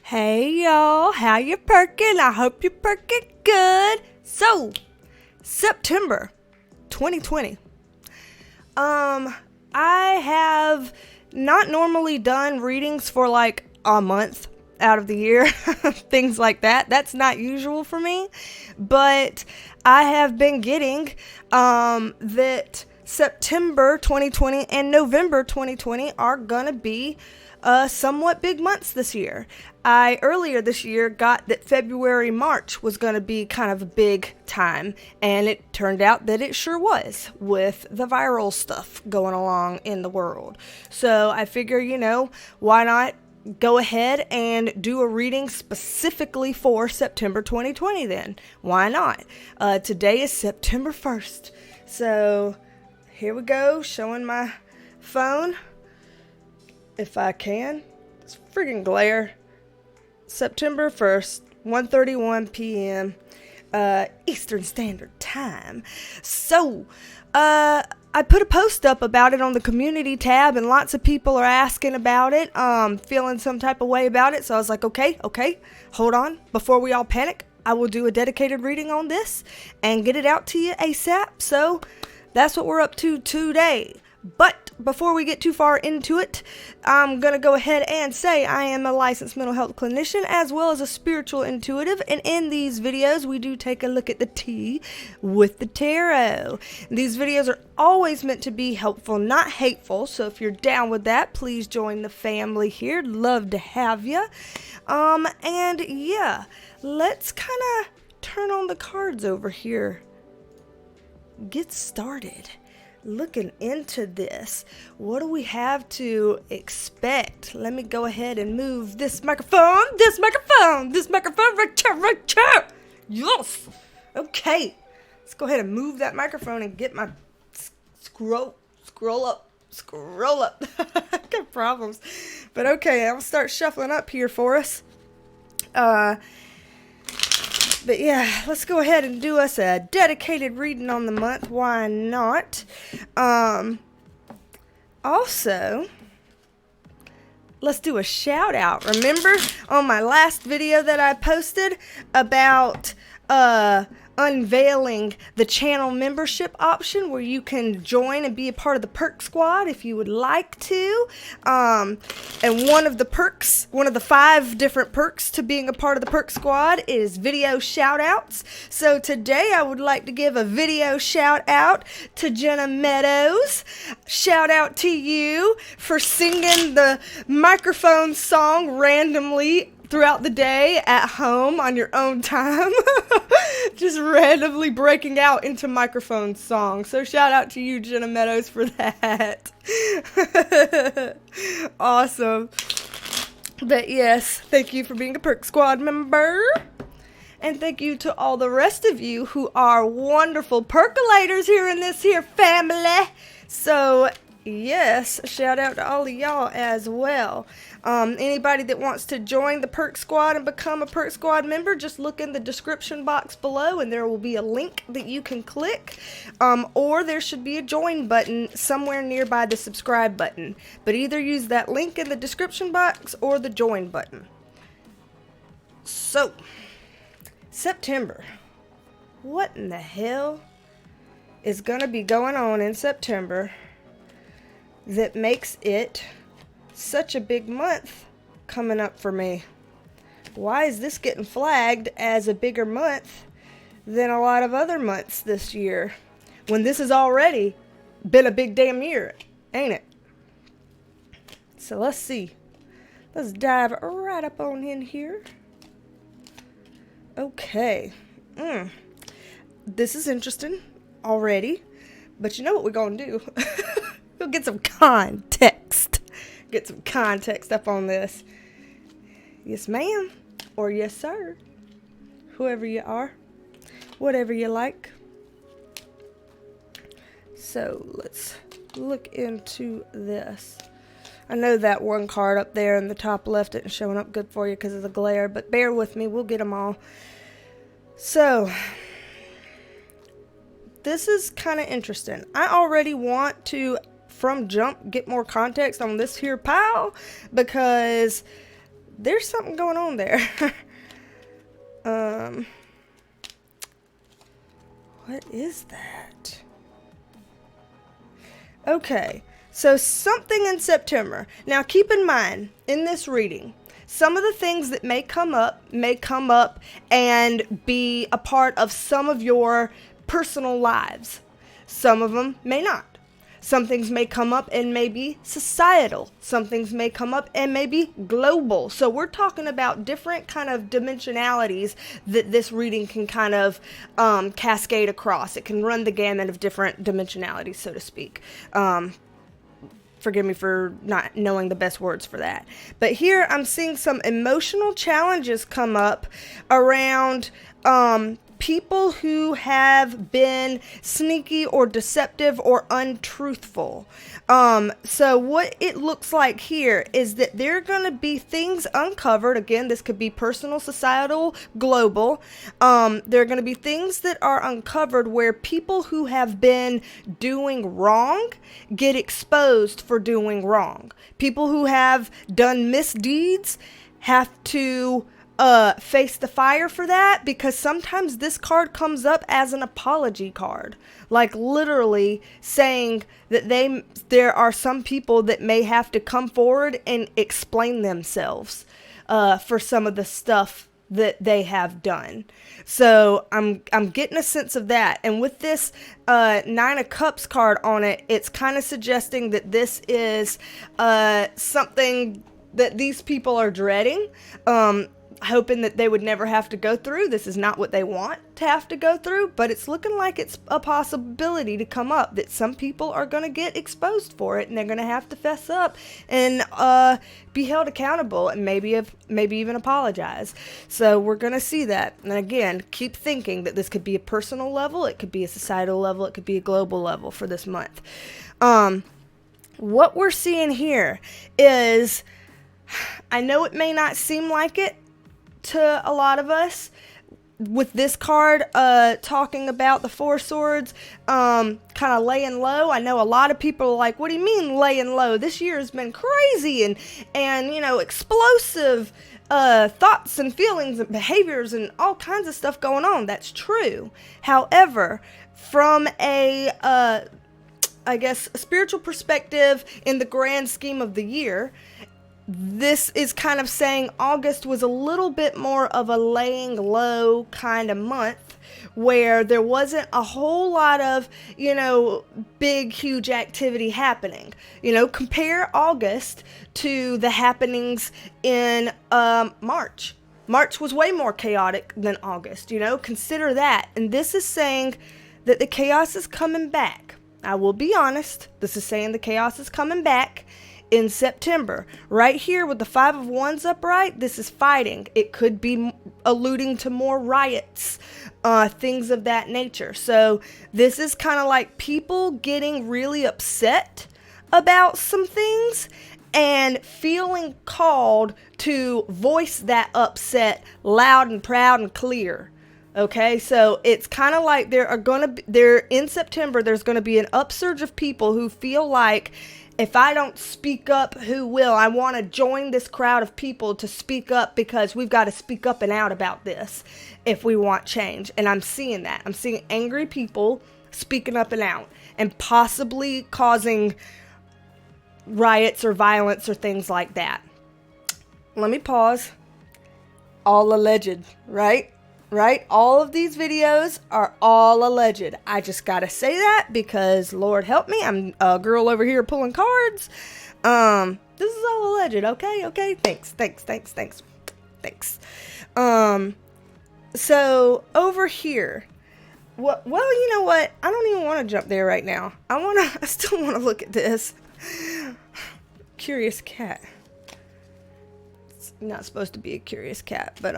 Hey y'all, how you perking? I hope you're perking good. So, September 2020. I have not normally done readings for like a month out of the year, things like that. That's not usual for me, but I have been getting that September 2020 and November 2020 are gonna be somewhat big months this year. I earlier this year got that February, March was going to be kind of a big time, and it turned out that it sure was with the viral stuff going along in the world. So I figure, why not go ahead and do a reading specifically for September 2020 then? Why not? Today is September 1st. So here we go, showing my phone. If I can. It's friggin' glare. September 1st, 1:31 p.m. Eastern Standard Time. So, I put a post up about it on the community tab, and lots of people are asking about it, feeling some type of way about it. So I was like, okay, hold on. Before we all panic, I will do a dedicated reading on this and get it out to you ASAP. So that's what we're up to today. But before we get too far into it, I'm going to go ahead and say I am a licensed mental health clinician as well as a spiritual intuitive. And in these videos, we do take a look at the tea with the tarot. These videos are always meant to be helpful, not hateful. So if you're down with that, please join the family here. Love to have you. And yeah, let's kind of turn on the cards over here. Get started. Looking into this, what do we have to expect? Let me go ahead and move this microphone right here. Yes. Okay. Let's go ahead and move that microphone and get my scroll up. Got problems. But okay, I'll start shuffling up here for us. But yeah, let's go ahead and do us a dedicated reading on the month. Why not? Also, let's do a shout out. Remember on my last video that I posted about unveiling the channel membership option where you can join and be a part of the Perk Squad if you would like to. And one of the 5 different perks to being a part of the Perk Squad is video shout outs. So today I would like to give a video shout out to Jenna Meadows. Shout out to you for singing the microphone song randomly throughout the day at home on your own time. Just randomly breaking out into microphone songs. So shout out to you, Jenna Meadows, for that. Awesome. But yes, thank you for being a Perk Squad member. And thank you to all the rest of you who are wonderful percolators here in this here family. So yes, shout out to all of y'all as well. Anybody that wants to join the Perk Squad and become a Perk Squad member, just look in the description box below and there will be a link that you can click. Or there should be a join button somewhere nearby the subscribe button. But either use that link in the description box or the join button. So, September. What in the hell is going to be going on in September that makes it such a big month coming up for me? Why is this getting flagged as a bigger month than a lot of other months this year, when this has already been a big damn year, ain't it? So let's see. Let's dive right up on in here. Okay. This is interesting already, but you know what we're gonna do? We'll get some context. Get some context up on this. Yes, ma'am. Or yes, sir. Whoever you are. Whatever you like. So, let's look into this. I know that one card up there in the top left isn't showing up good for you because of the glare, but bear with me. We'll get them all. So, this is kind of interesting. I already want to, from jump, get more context on this here pile, because there's something going on there. What is that? Okay, so something in September. Now keep in mind, in this reading, some of the things that may come up and be a part of some of your personal lives. Some of them may not. Some things may come up and may be societal. Some things may come up and may be global. So we're talking about different kind of dimensionalities that this reading can kind of cascade across. It can run the gamut of different dimensionalities, so to speak. Forgive me for not knowing the best words for that. But here I'm seeing some emotional challenges come up around people who have been sneaky or deceptive or untruthful. So what it looks like here is that there are going to be things uncovered. Again, this could be personal, societal, global. There are going to be things that are uncovered where people who have been doing wrong get exposed for doing wrong. People who have done misdeeds have to face the fire for that, because sometimes this card comes up as an apology card, like literally saying that there are some people that may have to come forward and explain themselves for some of the stuff that they have done. So I'm getting a sense of that. And with this Nine of Cups card on it, it's kind of suggesting that this is something that these people are dreading, hoping that they would never have to go through. This is not what they want to have to go through, but it's looking like it's a possibility to come up, that some people are going to get exposed for it, and they're going to have to fess up and be held accountable, and maybe even apologize. So we're going to see that. And again, keep thinking that this could be a personal level, it could be a societal level, it could be a global level for this month. What we're seeing here is, I know it may not seem like it to a lot of us, with this card talking about the Four Swords, kind of laying low. I know a lot of people are like, what do you mean laying low? This year has been crazy and you know, explosive thoughts and feelings and behaviors and all kinds of stuff going on. That's true. However, from a I guess a spiritual perspective, in the grand scheme of the year, this is kind of saying August was a little bit more of a laying low kind of month, where there wasn't a whole lot of, you know, big, huge activity happening. You know, compare August to the happenings in March. March was way more chaotic than August, you know, consider that. And this is saying that the chaos is coming back. I will be honest, this is saying the chaos is coming back in September. Right here with the Five of Wands upright, this is fighting. It could be alluding to more riots, things of that nature. So this is kind of like people getting really upset about some things and feeling called to voice that upset loud and proud and clear. Okay, so it's kind of like in September, there's going to be an upsurge of people who feel like, if I don't speak up, who will? I want to join this crowd of people to speak up, because we've got to speak up and out about this if we want change. And I'm seeing that. I'm seeing angry people speaking up and out, and possibly causing riots or violence or things like that. Let me pause. All alleged, right? Right? All of these videos are all alleged. I just gotta say that because, Lord help me, I'm a girl over here pulling cards. This is all alleged, okay? Thanks. So, over here, well, you know what? I don't even want to jump there right now. I still want to look at this. Curious cat. It's not supposed to be a curious cat, but,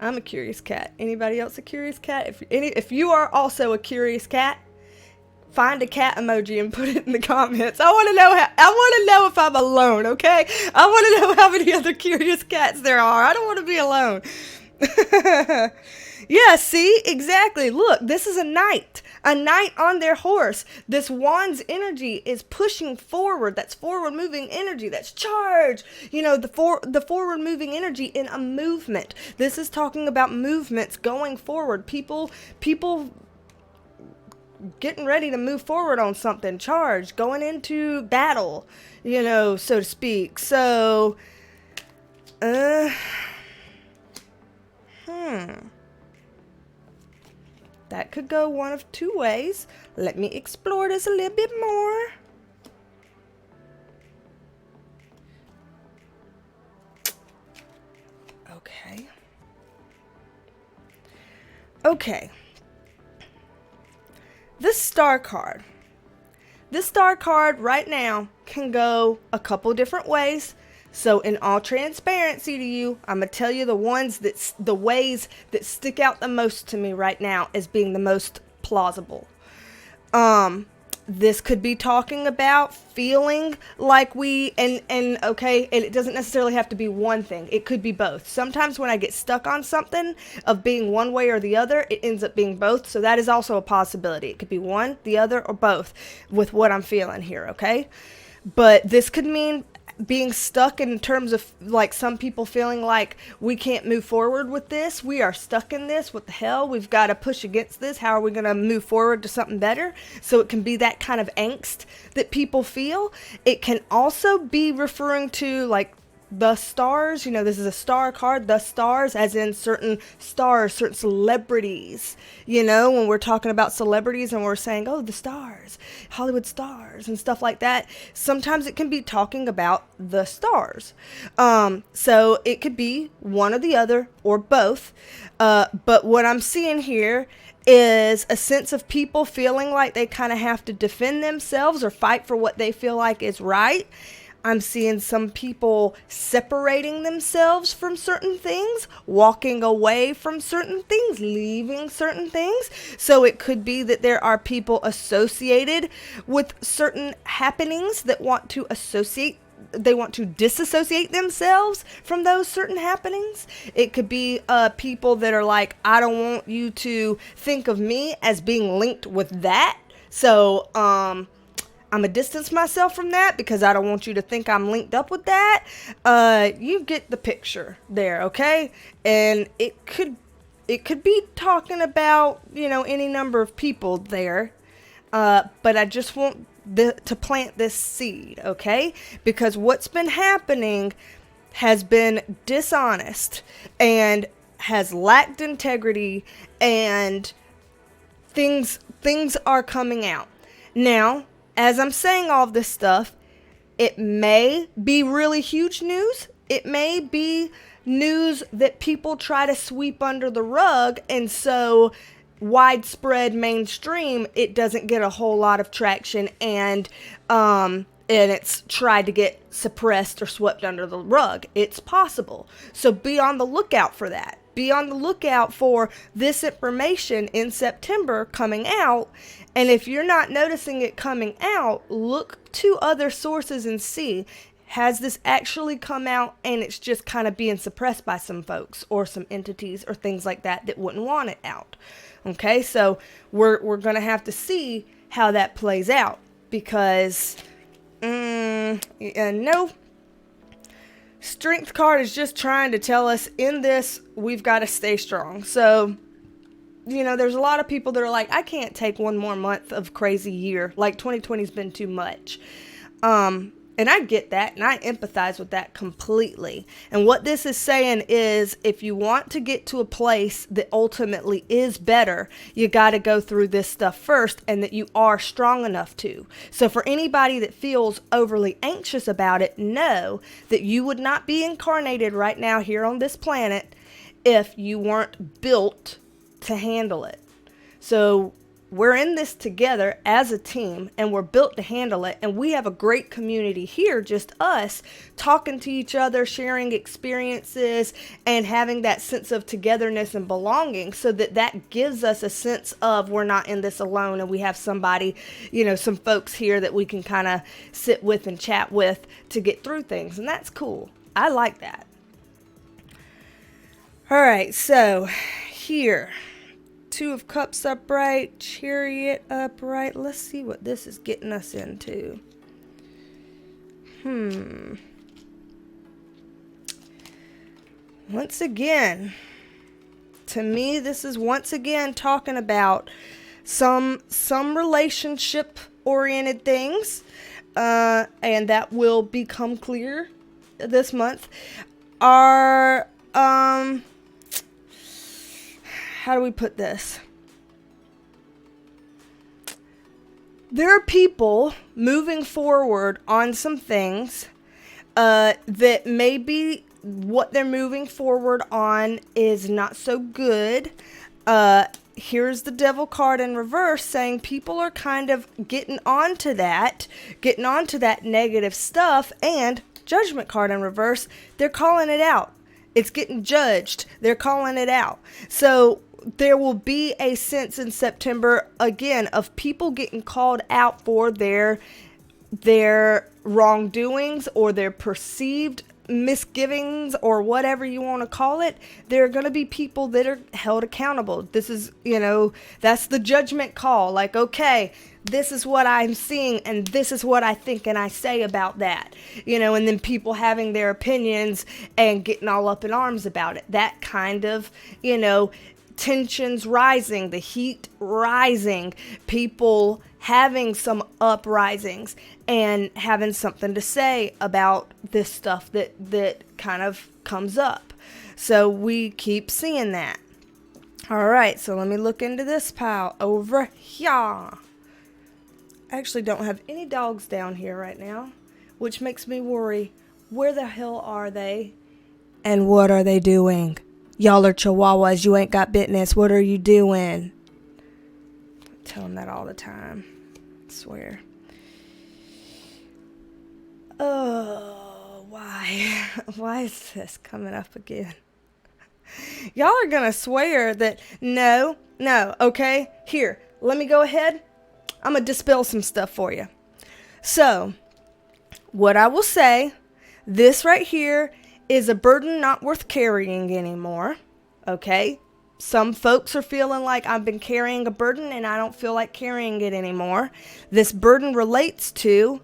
I'm a curious cat. Anybody else a curious cat? If you are also a curious cat, find a cat emoji and put it in the comments. I want to know if I'm alone, okay? I want to know how many other curious cats there are. I don't want to be alone. Yeah, see? Exactly. Look, this is a knight. A knight on their horse. This wand's energy is pushing forward. That's forward moving energy. That's charge. You know, the forward moving energy in a movement. This is talking about movements going forward. People getting ready to move forward on something. Charge. Going into battle, you know, so to speak. So, that could go one of two ways. Let me explore this a little bit more. Okay. Okay. This star card. This star card right now can go a couple different ways. So in all transparency to you, I'm going to tell you the ways that stick out the most to me right now as being the most plausible. This could be talking about feeling like and it doesn't necessarily have to be one thing. It could be both. Sometimes when I get stuck on something of being one way or the other, it ends up being both. So that is also a possibility. It could be one, the other, or both with what I'm feeling here, okay? But this could mean being stuck in terms of like some people feeling like we can't move forward with this. We are stuck in this. What the hell? We've got to push against this. How are we going to move forward to something better? So it can be that kind of angst that people feel. It can also be referring to like the stars. You know, this is a star card. The stars, as in certain stars, certain celebrities. You know, when we're talking about celebrities and we're saying, oh, the stars, Hollywood stars and stuff like that. Sometimes it can be talking about the stars. So it could be one or the other or both. But what I'm seeing here is a sense of people feeling like they kind of have to defend themselves or fight for what they feel like is right. I'm seeing some people separating themselves from certain things, walking away from certain things, leaving certain things. So it could be that there are people associated with certain happenings that want to disassociate themselves from those certain happenings. It could be people that are like, I don't want you to think of me as being linked with that. So, I'm going to distance myself from that because I don't want you to think I'm linked up with that. You get the picture there, okay? And it could be talking about, you know, any number of people there. But I just want to plant this seed, okay? Because what's been happening has been dishonest and has lacked integrity, and things are coming out. Now, as I'm saying all of this stuff, it may be really huge news. It may be news that people try to sweep under the rug, and so widespread mainstream, it doesn't get a whole lot of traction, and it's tried to get suppressed or swept under the rug. It's possible. So be on the lookout for that. Be on the lookout for this information in September coming out. And if you're not noticing it coming out, look to other sources and see, has this actually come out and it's just kind of being suppressed by some folks or some entities or things like that wouldn't want it out. Okay, so we're going to have to see how that plays out because, no. Strength card is just trying to tell us in this, we've got to stay strong. So, you know, there's a lot of people that are like, I can't take one more month of crazy year. Like 2020's been too much. And I get that, and I empathize with that completely. And what this is saying is, if you want to get to a place that ultimately is better, you got to go through this stuff first, and that you are strong enough to. So for anybody that feels overly anxious about it, know that you would not be incarnated right now here on this planet if you weren't built to handle it. So we're in this together as a team, and we're built to handle it. And we have a great community here, just us talking to each other, sharing experiences, and having that sense of togetherness and belonging, so that gives us a sense of we're not in this alone, and we have somebody, you know, some folks here that we can kind of sit with and chat with to get through things. And that's cool. I like that. All right, so here, Two of Cups upright, Chariot upright. Let's see what this is getting us into. Once again, to me, this is once again talking about some relationship oriented things, and that will become clear this month. Are how do we put this? There are people moving forward on some things that maybe what they're moving forward on is not so good. Here's the Devil card in reverse saying people are kind of getting onto that negative stuff, and Judgment card in reverse, they're calling it out. It's getting judged. They're calling it out. So there will be a sense in September, again, of people getting called out for their wrongdoings or their perceived misgivings or whatever you want to call it. There are going to be people that are held accountable. This is, that's the judgment call. Like, okay, this is what I'm seeing and this is what I think and I say about that. And then people having their opinions and getting all up in arms about it. That kind of, tensions rising, the heat rising, people having some uprisings and having something to say about this stuff that kind of comes up. So we keep seeing that. All right, so let me look into this pile over here. I actually don't have any dogs down here right now, which makes me worry. Where the hell are they? And what are they doing? Y'all are chihuahuas. You ain't got business. What are you doing? I tell them that all the time. I swear. Oh, why? Why is this coming up again? Y'all are going to swear that no, okay? Here, let me go ahead. I'm going to dispel some stuff for you. So, what I will say, this right here is a burden not worth carrying anymore, okay? Some folks are feeling like I've been carrying a burden and I don't feel like carrying it anymore. This burden relates to,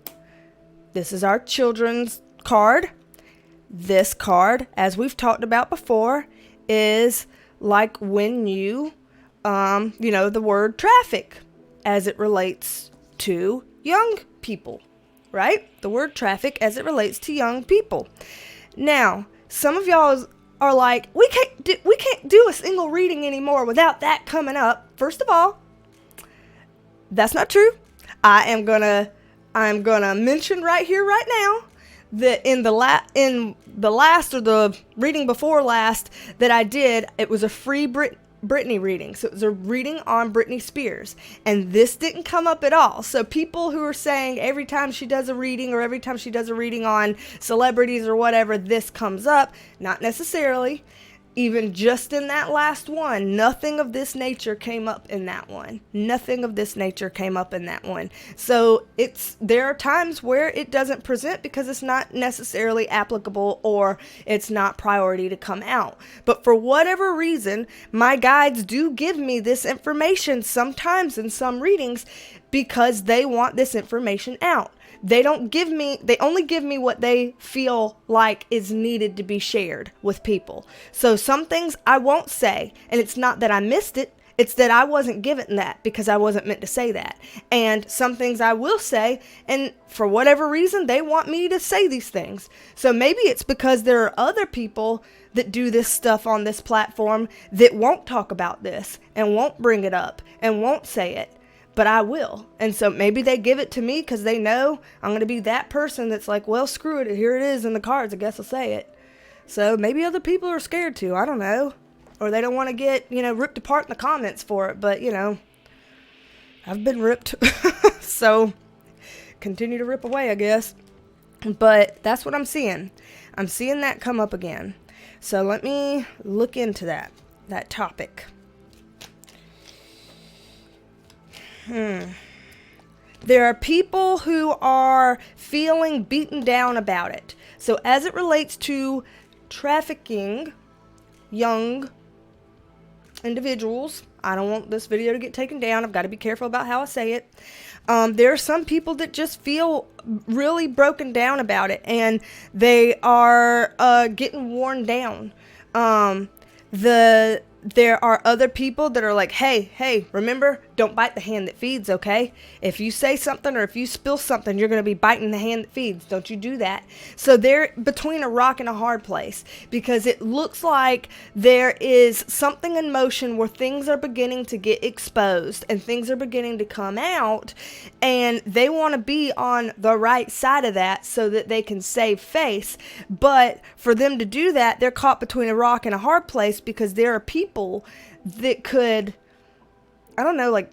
this is our children's card. This card, as we've talked about before, is like when you, the word traffic as it relates to young people, right? The word traffic as it relates to young people. Now, some of y'all are like, we can't do a single reading anymore without that coming up. First of all, that's not true. I'm gonna mention right here, right now, that in the last or the reading before last that I did, it was a free Britney reading. So it was a reading on Britney Spears. And this didn't come up at all. So people who are saying every time she does a reading or every time she does a reading on celebrities or whatever, this comes up, not necessarily. Even just in that last one, nothing of this nature came up in that one. Nothing of this nature came up in that one. So there are times where it doesn't present because it's not necessarily applicable or it's not priority to come out. But for whatever reason, my guides do give me this information sometimes in some readings because they want this information out. They only give me what they feel like is needed to be shared with people. So some things I won't say, and it's not that I missed it, it's that I wasn't given that because I wasn't meant to say that. And some things I will say, and for whatever reason, they want me to say these things. So maybe it's because there are other people that do this stuff on this platform that won't talk about this and won't bring it up and won't say it. But I will. And so maybe they give it to me because they know I'm going to be that person that's like, well, screw it. Here it is in the cards. I guess I'll say it. So maybe other people are scared to. I don't know. Or they don't want to get, ripped apart in the comments for it. But, I've been ripped. So continue to rip away, I guess. But that's what I'm seeing. I'm seeing that come up again. So let me look into that topic. There are people who are feeling beaten down about it. So as it relates to trafficking young individuals. I don't want this video to get taken down. I've got to be careful about how I say it. There are some people that just feel really broken down about it, and they are getting worn down. There are other people that are like, hey, remember, don't bite the hand that feeds, okay? If you say something or if you spill something, you're going to be biting the hand that feeds. Don't you do that. So they're between a rock and a hard place, because it looks like there is something in motion where things are beginning to get exposed and things are beginning to come out, and they want to be on the right side of that so that they can save face. But for them to do that, they're caught between a rock and a hard place, because there are people that could, I don't know, like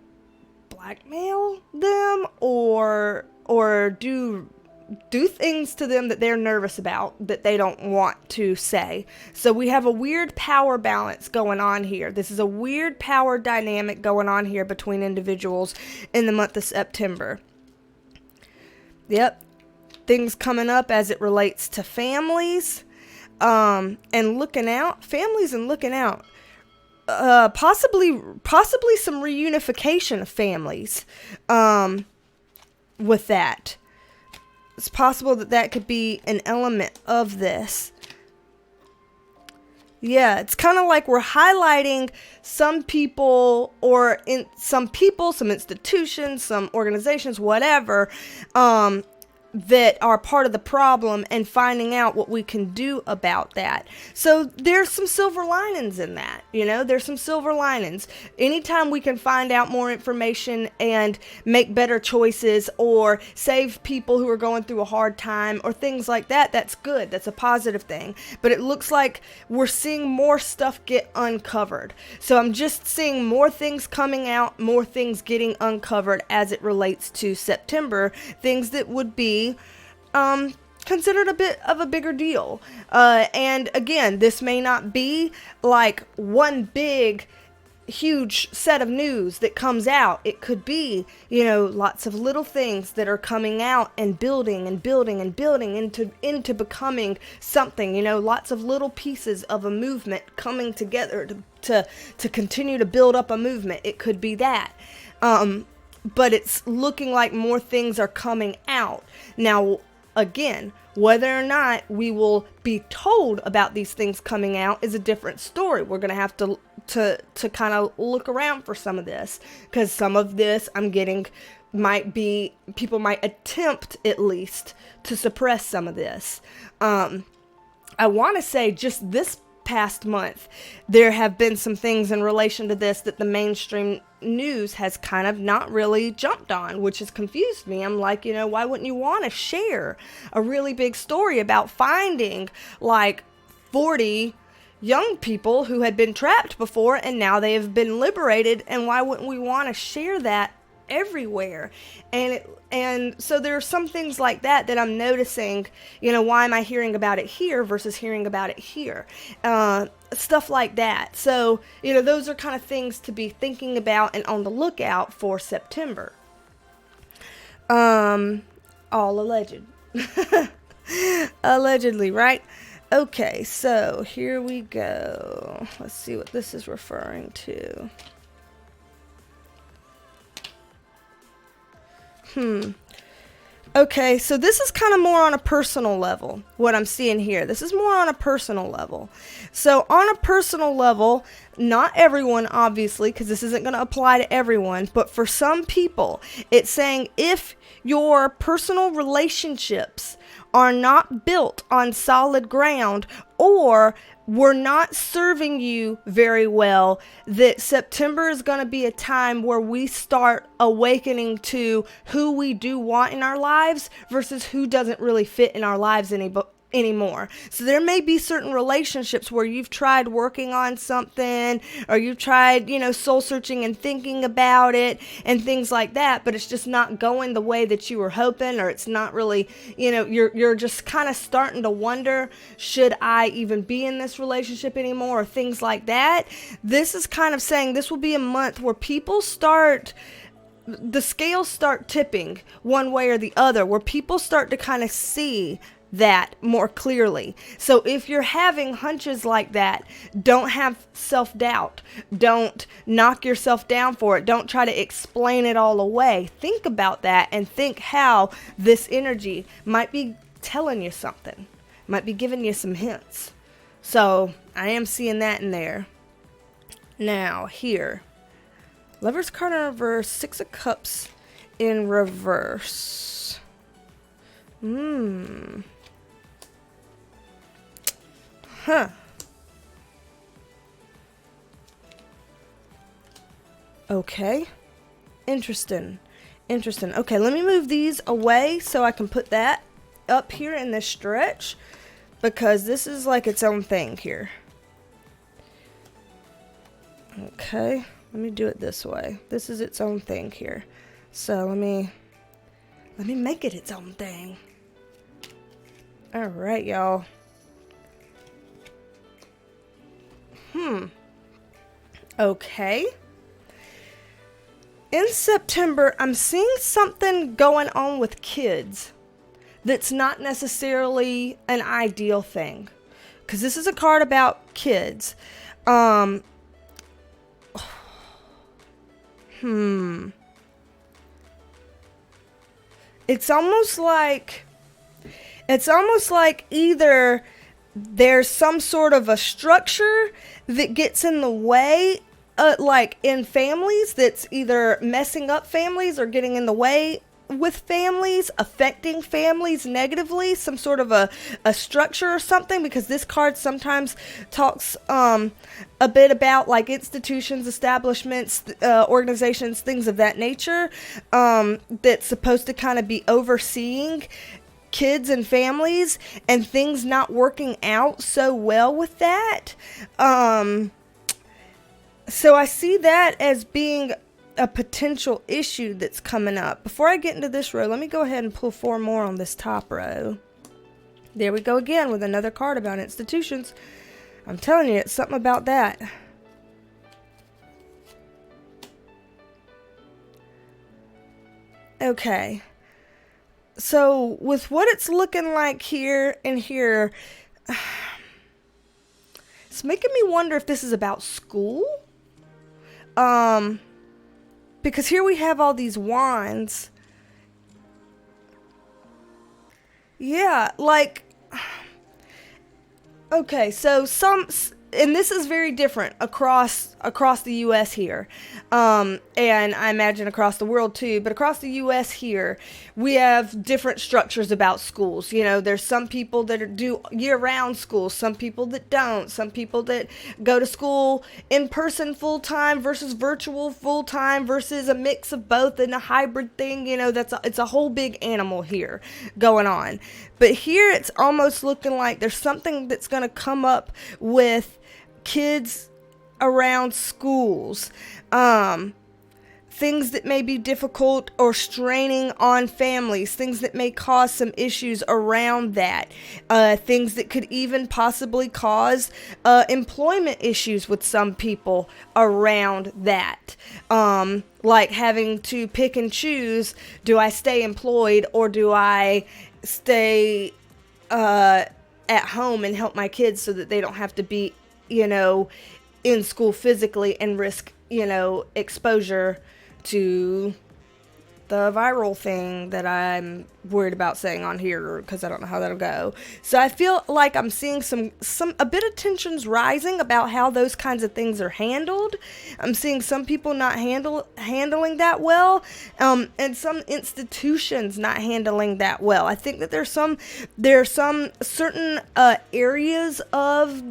blackmail them or do things to them that they're nervous about, that they don't want to say. So we have a weird power balance going on here. This is a weird power dynamic going on here between individuals in the month of September. Yep. Things coming up as it relates to families, and looking out. Families and looking out. Possibly some reunification of families, with that. It's possible that could be an element of this. Yeah, it's kind of like we're highlighting some people, or in some people, some institutions, some organizations, whatever, that are part of the problem, and finding out what we can do about that. So there's some silver linings in that, there's some silver linings. Anytime we can find out more information and make better choices, or save people who are going through a hard time, or things like that, that's good. That's a positive thing. But it looks like we're seeing more stuff get uncovered. So I'm just seeing more things coming out, more things getting uncovered as it relates to September, things that would be considered a bit of a bigger deal. And again, this may not be like one big, huge set of news that comes out. It could be, lots of little things that are coming out and building and building and building into becoming something, lots of little pieces of a movement coming together to continue to build up a movement. It could be that. But it's looking like more things are coming out. Now, again, whether or not we will be told about these things coming out is a different story. We're going to have to kind of look around for some of this, because some of this I'm getting people might attempt at least to suppress some of this. I want to say just this past month, there have been some things in relation to this that the mainstream news has kind of not really jumped on, which has confused me. I'm like, why wouldn't you want to share a really big story about finding like 40 young people who had been trapped before and now they have been liberated, and why wouldn't we want to share that everywhere? And so there are some things like that I'm noticing, why am I hearing about it here versus hearing about it here? Stuff like that. So, those are kind of things to be thinking about and on the lookout for September. All alleged. Allegedly, right? Okay, so here we go. Let's see what this is referring to. Okay, so this is kind of more on a personal level, what I'm seeing here. This is more on a personal level. So on a personal level, not everyone, obviously, because this isn't going to apply to everyone, but for some people, it's saying if your personal relationships are not built on solid ground, or were not serving you very well, that September is going to be a time where we start awakening to who we do want in our lives versus who doesn't really fit in our lives anymore. So there may be certain relationships where you've tried working on something, or you've tried, soul searching and thinking about it and things like that, but it's just not going the way that you were hoping, or it's not really, you're just kind of starting to wonder, should I even be in this relationship anymore, or things like that. This is kind of saying this will be a month where the scales start tipping one way or the other, where people start to kind of see that more clearly. So if you're having hunches like that, don't have self-doubt. Don't knock yourself down for it. Don't try to explain it all away. Think about that and think how this energy might be telling you something, might be giving you some hints. So I am seeing that in there. Now here, Lover's card in reverse, Six of Cups in reverse. Huh. Okay. Interesting. Okay, let me move these away so I can put that up here in this stretch, because this is like its own thing here. Okay, let me do it this way. This is its own thing here. So let me make it its own thing. All right, y'all. Okay. In September, I'm seeing something going on with kids that's not necessarily an ideal thing, because this is a card about kids. It's almost like either there's some sort of a structure that gets in the way, like in families, that's either messing up families or getting in the way with families, affecting families negatively, some sort of a structure or something, because this card sometimes talks a bit about like institutions, establishments, organizations, things of that nature, that's supposed to kind of be overseeing kids and families, and things not working out so well with that. So I see that as being a potential issue that's coming up. Before I get into this row, let me go ahead and pull 4 more on this top row. There we go again with another card about institutions. I'm telling you, it's something about that. Okay. So with what it's looking like here and here, it's making me wonder if this is about school. Because here we have all these wands. Yeah, like, okay, so and this is very different across the U.S. here, and I imagine across the world too, but across the U.S. here, we have different structures about schools. You know, there's some people that do year-round school, some people that don't, some people that go to school in person full-time versus virtual full-time versus a mix of both and a hybrid thing. You know, it's a whole big animal here going on. But here it's almost looking like there's something that's going to come up with kids around schools, things that may be difficult or straining on families, things that may cause some issues around that, things that could even possibly cause employment issues with some people around that, like having to pick and choose, do I stay employed or do I stay at home and help my kids so that they don't have to be, you know, in school physically and risk, you know, exposure to the viral thing that I'm worried about saying on here, because I don't know how that'll go. So I feel like I'm seeing a bit of tensions rising about how those kinds of things are handled. I'm seeing some people not handling that well, and some institutions not handling that well. I think that there are some certain areas of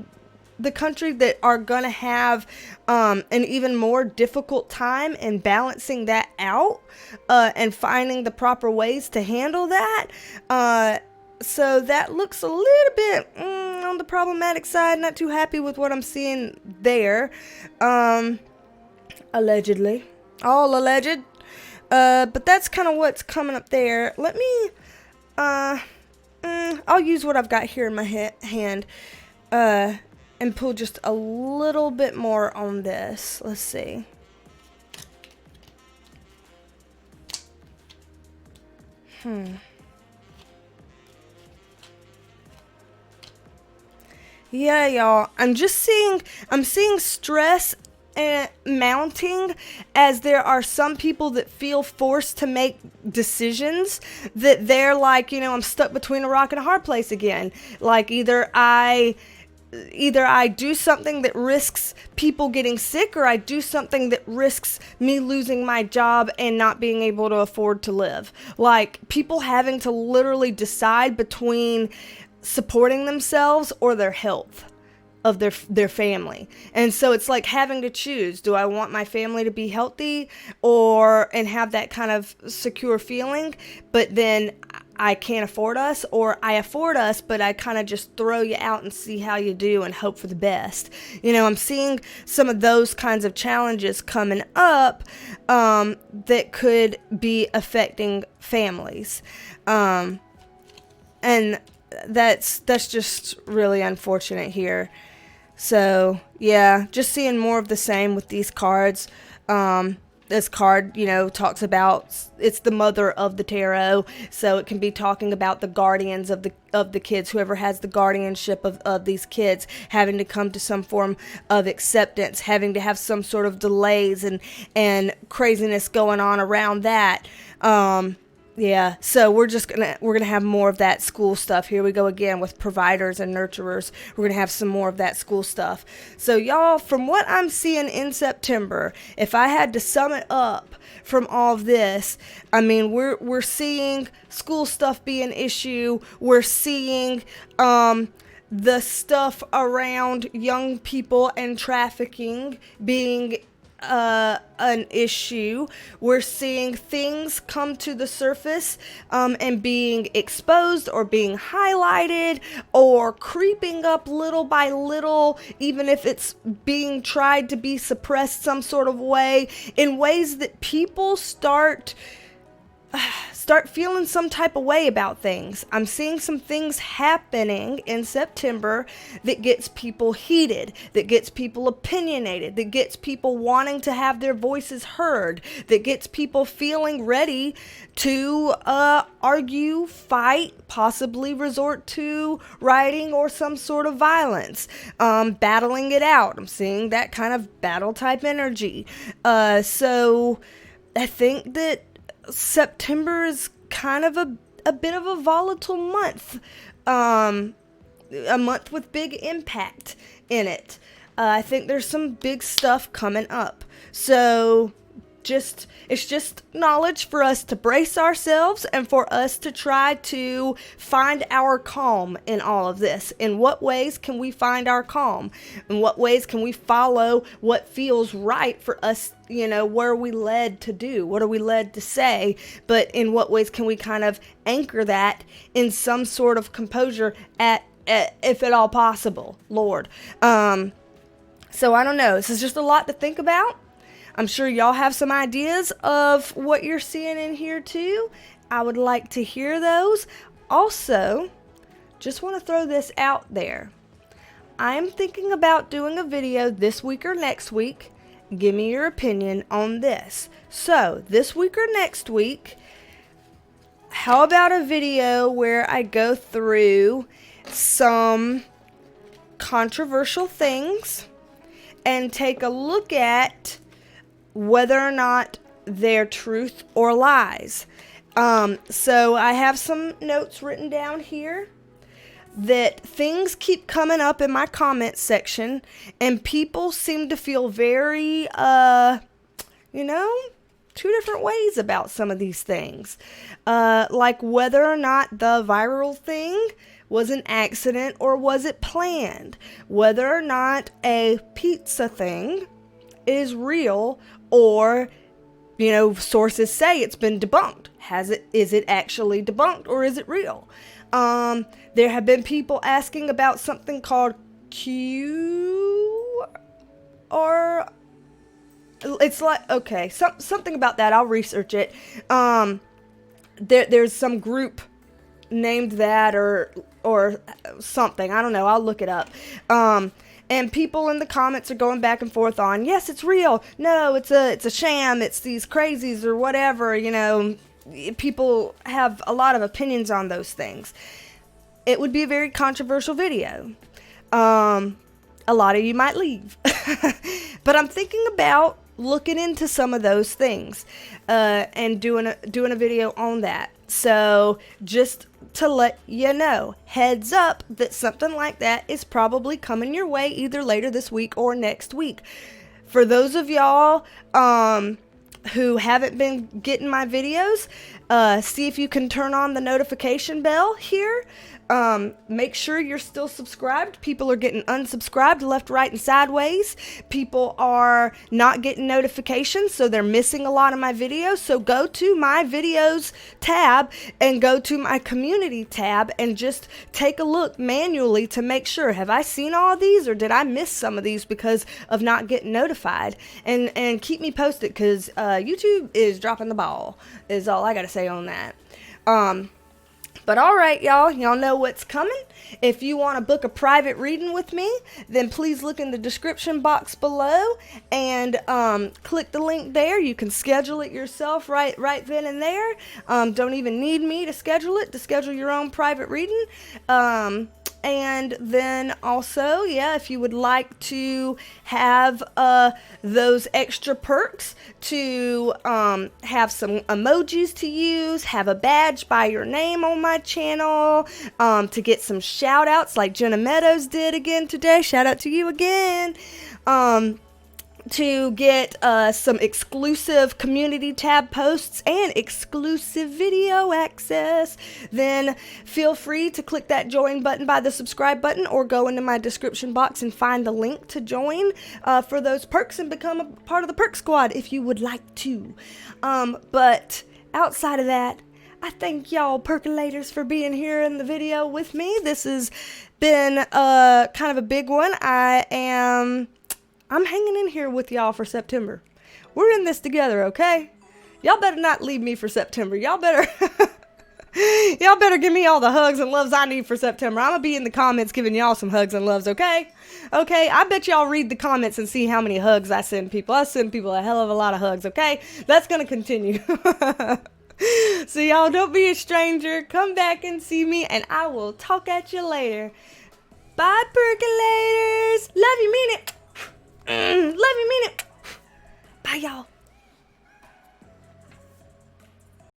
the country that are going to have an even more difficult time in balancing that out, and finding the proper ways to handle that. So that looks a little bit on the problematic side. Not too happy with what I'm seeing there. Allegedly. All alleged. But that's kind of what's coming up there. Let me, I'll use what I've got here in my hand, and pull just a little bit more on this. Let's see. Yeah, y'all. I'm seeing stress and mounting as there are some people that feel forced to make decisions that they're like, I'm stuck between a rock and a hard place again. Like either I do something that risks people getting sick, or I do something that risks me losing my job and not being able to afford to live. Like, people having to literally decide between supporting themselves or their health of their family. And so it's like having to choose, do I want my family to be healthy and have that kind of secure feeling, but then I can't afford us, or I afford us, but I kind of just throw you out and see how you do and hope for the best. I'm seeing some of those kinds of challenges coming up that could be affecting families. And that's just really unfortunate here. So, yeah, just seeing more of the same with these cards. This card, talks about, it's the mother of the tarot, so it can be talking about the guardians of the kids, whoever has the guardianship of these kids, having to come to some form of acceptance, having to have some sort of delays and craziness going on around that. Yeah, so we're gonna have more of that school stuff. Here we go again with providers and nurturers. We're gonna have some more of that school stuff. So y'all, from what I'm seeing in September, if I had to sum it up from all of this, I mean, we're seeing school stuff be an issue. We're seeing the stuff around young people and trafficking being an issue. We're seeing things come to the surface and being exposed or being highlighted or creeping up little by little, even if it's being tried to be suppressed some sort of way, in ways that people start feeling some type of way about things. I'm seeing some things happening in September that gets people heated, that gets people opinionated, that gets people wanting to have their voices heard, that gets people feeling ready to argue, fight, possibly resort to rioting or some sort of violence, battling it out. I'm seeing that kind of battle type energy. So I think that September is kind of a bit of a volatile month, a month with big impact in it. I think there's some big stuff coming up. So it's just knowledge for us to brace ourselves and for us to try to find our calm in all of this. In what ways can we find our calm? In what ways can we follow what feels right for us? What are we led to do? What are we led to say? But in what ways can we kind of anchor that in some sort of composure if at all possible, Lord? So I don't know. This is just a lot to think about. I'm sure y'all have some ideas of what you're seeing in here too. I would like to hear those. Also, just want to throw this out there. I am thinking about doing a video this week or next week. Give me your opinion on this. So, this week or next week, how about a video where I go through some controversial things and take a look at whether or not they're truth or lies. So I have some notes written down here that things keep coming up in my comment section, and people seem to feel very, two different ways about some of these things. Like whether or not the viral thing was an accident or was it planned. Whether or not a pizza thing is real, or sources say it's been debunked. Is it actually debunked, or is it real? There have been people asking about something called Q, or it's like, okay, something about that. I'll research it. There's some group named that or something. I don't know. I'll look it up. And people in the comments are going back and forth on, yes, it's real. No, it's a sham. It's these crazies or whatever. People have a lot of opinions on those things. It would be a very controversial video. a lot of you might leave. But I'm thinking about looking into some of those things and doing a video on that. So just to let you know, heads up that something like that is probably coming your way either later this week or next week. For those of y'all who haven't been getting my videos, see if you can turn on the notification bell here. Make sure you're still subscribed. People are getting unsubscribed left, right, and sideways. People are not getting notifications, so they're missing a lot of my videos. So go to my videos tab and go to my community tab and just take a look manually to make sure, have I seen all these or did I miss some of these because of not getting notified? And keep me posted, because YouTube is dropping the ball, is all I gotta say on that. But all right, y'all know what's coming. If you want to book a private reading with me, then please look in the description box below and click the link there. You can schedule it yourself right then and there. Don't even need me to schedule it, to schedule your own private reading. And then also, if you would like to have those extra perks, to have some emojis to use, have a badge by your name on my channel, to get some shout outs like Jenna Meadows did again today. Shout out to you again. To get some exclusive community tab posts and exclusive video access, then feel free to click that join button by the subscribe button, or go into my description box and find the link to join for those perks and become a part of the Perk Squad if you would like to. But outside of that, I thank y'all percolators for being here in the video with me. This has been kind of a big one. I'm hanging in here with y'all for September. We're in this together, okay? Y'all better not leave me for September. Y'all better give me all the hugs and loves I need for September. I'm gonna be in the comments giving y'all some hugs and loves, okay? Okay, I bet y'all read the comments and see how many hugs I send people. I send people a hell of a lot of hugs, okay? That's gonna continue. So y'all don't be a stranger. Come back and see me, and I will talk at you later. Bye, percolators. Love you, mean it. Love you, mean it. Bye, y'all.